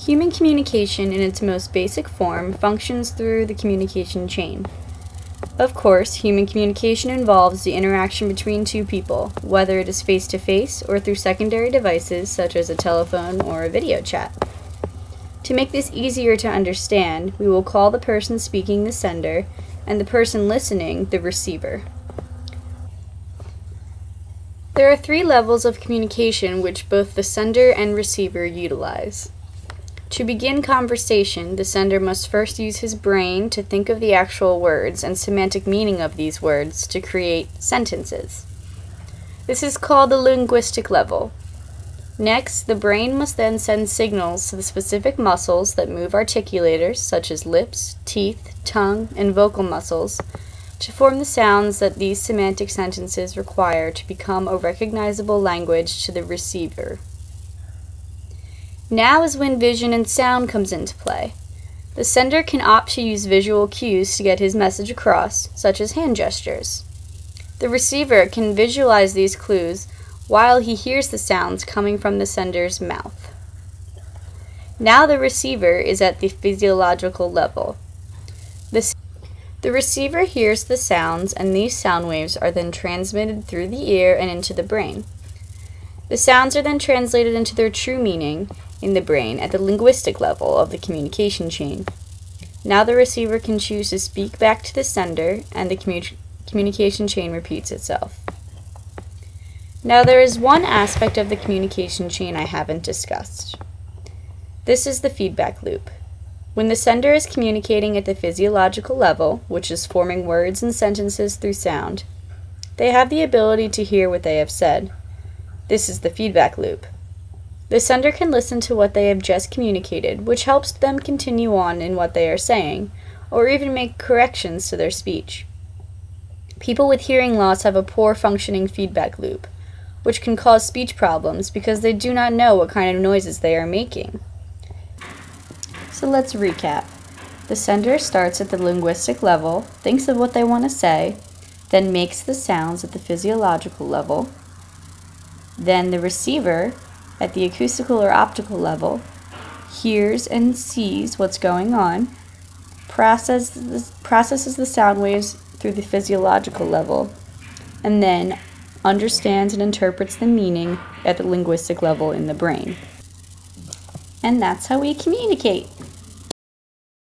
Human communication in its most basic form functions through the communication chain. Of course, human communication involves the interaction between two people, whether it is face-to-face or through secondary devices such as a telephone or a video chat. To make this easier to understand, we will call the person speaking the sender and the person listening the receiver. There are 3 levels of communication which both the sender and receiver utilize. To begin conversation, the sender must first use his brain to think of the actual words and semantic meaning of these words to create sentences. This is called the linguistic level. Next, the brain must then send signals to the specific muscles that move articulators, such as lips, teeth, tongue, and vocal muscles, to form the sounds that these semantic sentences require to become a recognizable language to the receiver. Now is when vision and sound comes into play. The sender can opt to use visual cues to get his message across, such as hand gestures. The receiver can visualize these clues while he hears the sounds coming from the sender's mouth. Now the receiver is at the physiological level. The receiver hears the sounds, and these sound waves are then transmitted through the ear and into the brain. The sounds are then translated into their true meaning in the brain at the linguistic level of the communication chain. Now the receiver can choose to speak back to the sender, and the communication chain repeats itself. Now there is one aspect of the communication chain I haven't discussed. This is the feedback loop. When the sender is communicating at the physiological level, which is forming words and sentences through sound, they have the ability to hear what they have said. This is the feedback loop. The sender can listen to what they have just communicated, which helps them continue on in what they are saying, or even make corrections to their speech. People with hearing loss have a poor functioning feedback loop, which can cause speech problems because they do not know what kind of noises they are making. So let's recap. The sender starts at the linguistic level, thinks of what they want to say, then makes the sounds at the physiological level. Then the receiver, at the acoustical or optical level, hears and sees what's going on, processes the sound waves through the physiological level, and then understands and interprets the meaning at the linguistic level in the brain. And that's how we communicate.